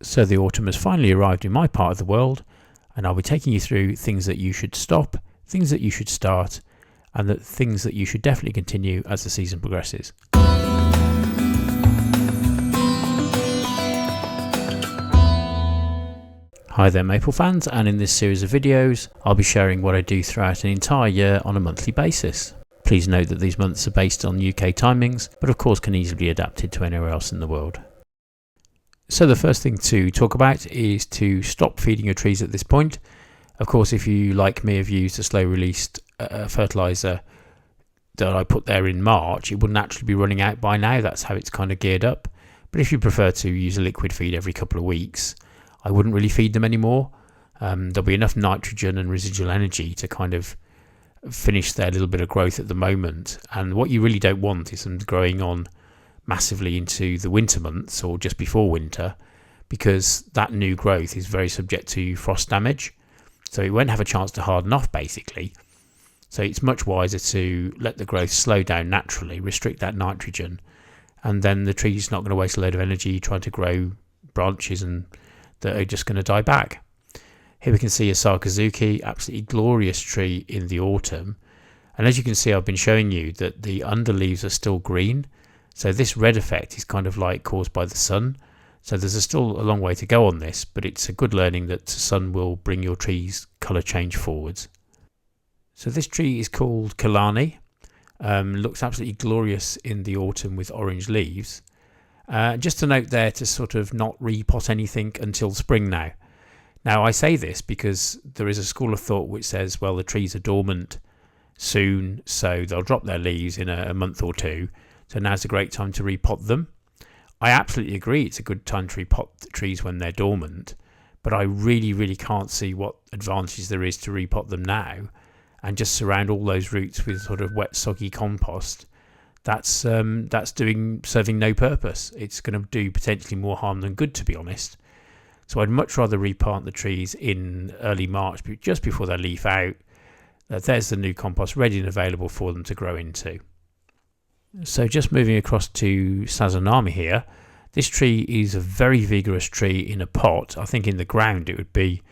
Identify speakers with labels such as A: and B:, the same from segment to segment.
A: So the autumn has finally arrived in my part of the world, and I'll be taking you through things that you should stop, things that you should start, and the things that you should definitely continue as the season progresses. Hi there maple fans, and in this series of videos I'll be sharing what I do throughout an entire year on a monthly basis. Please note that these months are based on UK timings, but of course can easily be adapted to anywhere else in the world. So the first thing to talk about is to stop feeding your trees at this point. Of course, if you, like me, have used a slow released fertiliser that I put there in March, it wouldn't actually be running out by now. That's how it's kind of geared up. But if you prefer to use a liquid feed every couple of weeks, I wouldn't really feed them anymore. There'll be enough nitrogen and residual energy to kind of finish their little bit of growth at the moment. And what you really don't want is them growing on massively into the winter months or just before winter, because that new growth is very subject to frost damage. So it won't have a chance to harden off basically. So it's much wiser to let the growth slow down naturally, restrict that nitrogen, and then the tree's not going to waste a load of energy trying to grow branches and that are just going to die back. Here we can see a Sakazuki, absolutely glorious tree in the autumn. And as you can see, I've been showing you that the underleaves are still green. So this red effect is kind of like caused by the sun. So there's still a long way to go on this, but it's a good learning that the sun will bring your tree's colour change forwards. So this tree is called Kalani. Looks absolutely glorious in the autumn with orange leaves. Just a note there to sort of not repot anything until spring now. Now I say this because there is a school of thought which says, well, the trees are dormant soon, so they'll drop their leaves in a month or two. So now's a great time to repot them. I absolutely agree it's a good time to repot the trees when they're dormant, but I really can't see what advantage there is to repot them now and just surround all those roots with sort of wet soggy compost. That's serving no purpose. It's going to do potentially more harm than good, to be honest. So I'd much rather replant the trees in early March, just before they leaf out. There's the new compost ready and available for them to grow into. So just moving across to Sazanami here, this tree is a very vigorous tree in a pot. I think in the ground it would be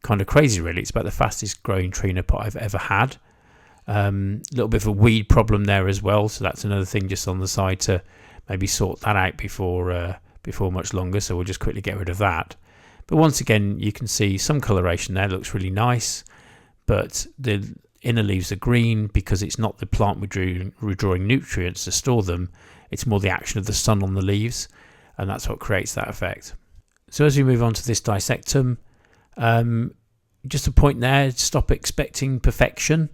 A: kind of crazy really. It's about the fastest growing tree in a pot I've ever had. Little bit of a weed problem there as well, so that's another thing just on the side to maybe sort that out before much longer, so we'll just quickly get rid of that. But once again, you can see some coloration there, looks really nice, but the inner leaves are green because it's not the plant withdrawing nutrients to store them, it's more the action of the sun on the leaves, and that's what creates that effect. So as we move on to this dissectum, just a point there, stop expecting perfection.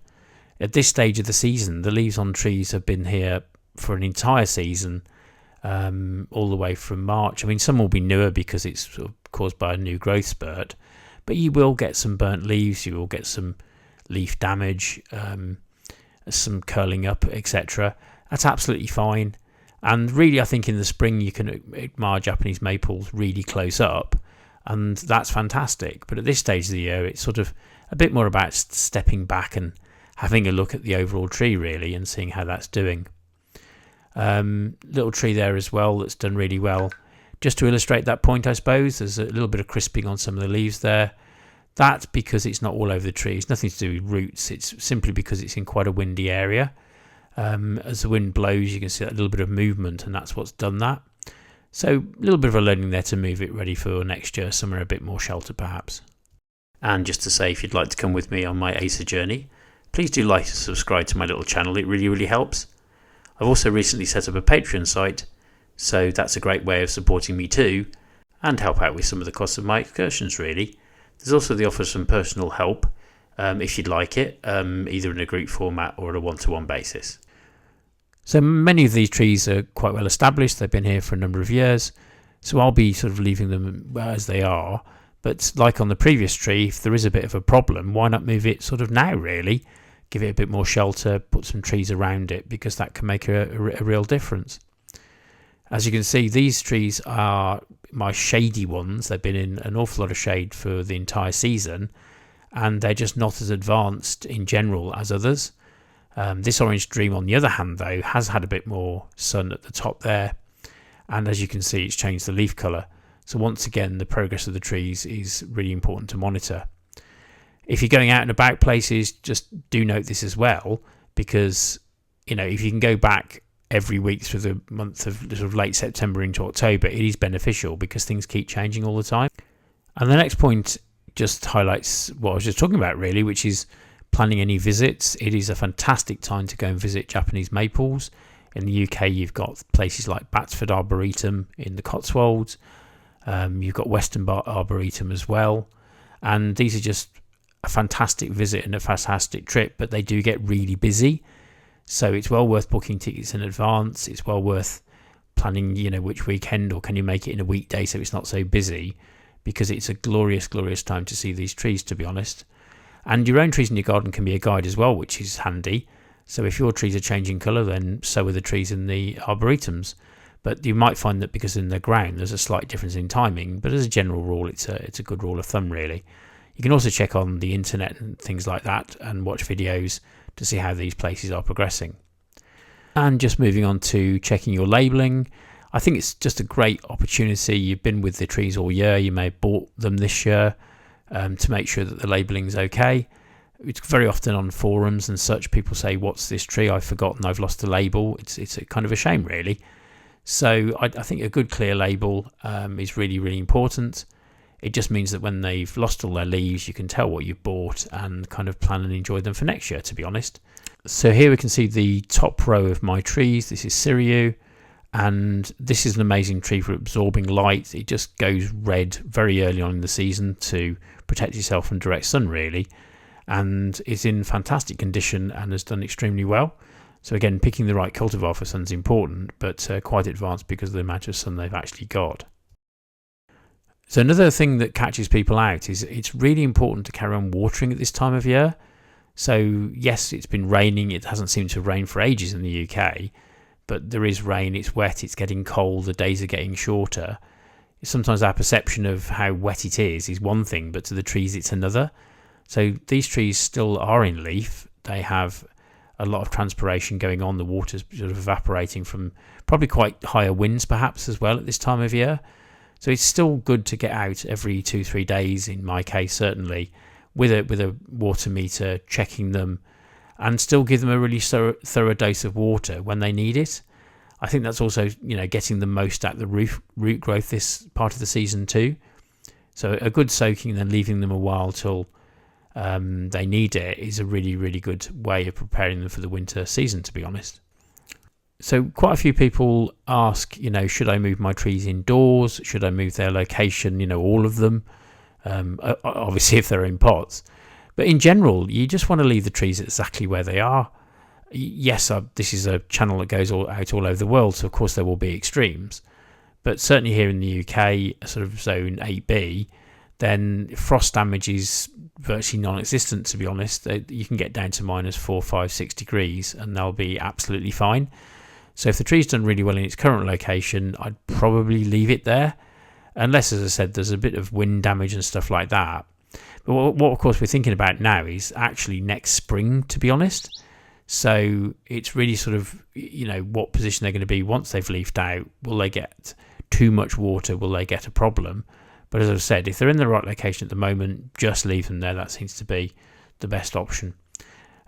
A: At this stage of the season, the leaves on trees have been here for an entire season, all the way from March. I mean, some will be newer because it's sort of caused by a new growth spurt, but you will get some burnt leaves, you will get some leaf damage, some curling up, etc. That's absolutely fine. And really, I think in the spring you can admire Japanese maples really close up, and that's fantastic. But at this stage of the year, it's sort of a bit more about stepping back and having a look at the overall tree really and seeing how that's doing. Little tree there as well that's done really well. Just to illustrate that point, I suppose, there's a little bit of crisping on some of the leaves there. That's because it's not all over the tree. It's nothing to do with roots. It's simply because it's in quite a windy area. As the wind blows, you can see that little bit of movement, and that's what's done that. So a little bit of a learning there to move it ready for next year, somewhere a bit more sheltered perhaps. And just to say, if you'd like to come with me on my Acer journey, please do like and subscribe to my little channel. It really helps. I've also recently set up a Patreon site, so that's a great way of supporting me too, and help out with some of the costs of my excursions really. There's also the offer of some personal help, if you'd like it, either in a group format or on a one-to-one basis. So many of these trees are quite well established. They've been here for a number of years, so I'll be sort of leaving them as they are. But like on the previous tree, if there is a bit of a problem, why not move it sort of now really? Give it a bit more shelter, put some trees around it, because that can make a real difference. As you can see, these trees are my shady ones. They've been in an awful lot of shade for the entire season, and they're just not as advanced in general as others. This orange dream, on the other hand, though, has had a bit more sun at the top there, and as you can see, it's changed the leaf colour. So once again, the progress of the trees is really important to monitor. If you're going out and about places, just do note this as well, because if you can go back every week through the month of sort of late September into October, it is beneficial because things keep changing all the time. And the next point just highlights what I was just talking about really, which is planning any visits. It is a fantastic time to go and visit Japanese maples. In the UK, you've got places like Batsford Arboretum in the Cotswolds. You've got Western Arboretum as well. And these are just a fantastic visit and a fantastic trip, but they do get really busy. So it's well worth booking tickets in advance. It's well worth planning, which weekend, or can you make it in a weekday so it's not so busy, because it's a glorious, glorious time to see these trees, to be honest. And your own trees in your garden can be a guide as well, which is handy. So if your trees are changing colour, then so are the trees in the arboretums. But you might find that because in the ground there's a slight difference in timing, but as a general rule, it's a good rule of thumb really. You can also check on the internet and things like that and watch videos to see how these places are progressing. And just moving on to checking your labelling, I think it's just a great opportunity. You've been with the trees all year, you may have bought them this year, to make sure that the labelling is okay. It's very often on forums and such, people say, what's this tree? I've forgotten, I've lost the label. It's a kind of a shame really. So I think a good clear label is really, really important. It just means that when they've lost all their leaves, you can tell what you've bought and kind of plan and enjoy them for next year, to be honest. So here we can see the top row of my trees. This is Siriu, and this is an amazing tree for absorbing light. It just goes red very early on in the season to protect itself from direct sun really, and is in fantastic condition and has done extremely well. So again, picking the right cultivar for sun is important, but quite advanced because of the amount of sun they've actually got. So another thing that catches people out is it's really important to carry on watering at this time of year. So yes, it's been raining. It hasn't seemed to rain for ages in the UK, but there is rain. It's wet. It's getting cold. The days are getting shorter. Sometimes our perception of how wet it is one thing, but to the trees it's another. So these trees still are in leaf. They have a lot of transpiration going on. The water's sort of evaporating from probably quite higher winds perhaps as well at this time of year. So it's still good to get out every 2-3 days, in my case certainly, with a water meter, checking them, and still give them a really thorough dose of water when they need it. I think that's also, getting the most out of the root growth this part of the season too. So a good soaking and then leaving them a while till they need it is a really, really good way of preparing them for the winter season, to be honest. So quite a few people ask, should I move my trees indoors? Should I move their location, all of them? Obviously if they're in pots. But in general, you just want to leave the trees exactly where they are. Yes, this is a channel that goes out all over the world, so of course there will be extremes. But certainly here in the UK, sort of zone 8B, then frost damage is virtually non-existent, to be honest. You can get down to -4, 5, 6 degrees and they'll be absolutely fine. So if the tree's done really well in its current location, I'd probably leave it there, unless, as I said, there's a bit of wind damage and stuff like that. But what of course we're thinking about now is actually next spring, to be honest. So it's really sort of, what position they're going to be once they've leafed out. Will they get too much water? Will they get a problem? But as I've said, if they're in the right location at the moment, just leave them there. That seems to be the best option.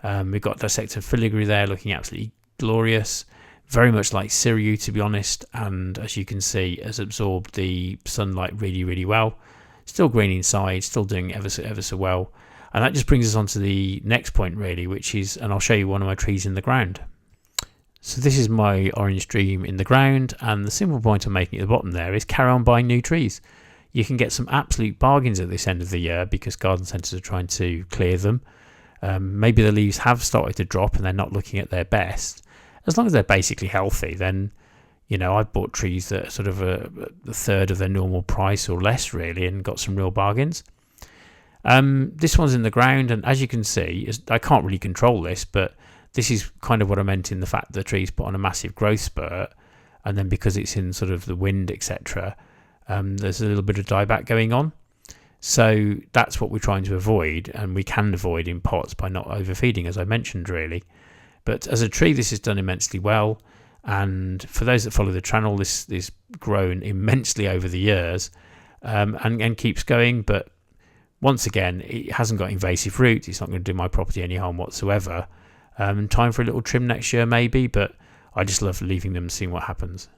A: We've got dissected filigree there looking absolutely glorious. Very much like Siriu, to be honest, and as you can see, has absorbed the sunlight really, really well. Still green inside, still doing ever so well. And that just brings us on to the next point really, which is, and I'll show you one of my trees in the ground. So this is my orange dream in the ground, and the simple point I'm making at the bottom there is carry on buying new trees. You can get some absolute bargains at this end of the year because garden centres are trying to clear them. Maybe the leaves have started to drop and they're not looking at their best. As long as they're basically healthy, then, I've bought trees that are sort of a third of their normal price or less, really, and got some real bargains. This one's in the ground, and as you can see, I can't really control this, but this is kind of what I meant in the fact that the tree's put on a massive growth spurt, and then because it's in sort of the wind, etc., there's a little bit of dieback going on. So that's what we're trying to avoid, and we can avoid in pots by not overfeeding, as I mentioned, really. But as a tree, this is done immensely well. And for those that follow the channel, this has grown immensely over the years. and keeps going. But once again, it hasn't got invasive roots. It's not going to do my property any harm whatsoever. Time for a little trim next year maybe, but I just love leaving them and seeing what happens.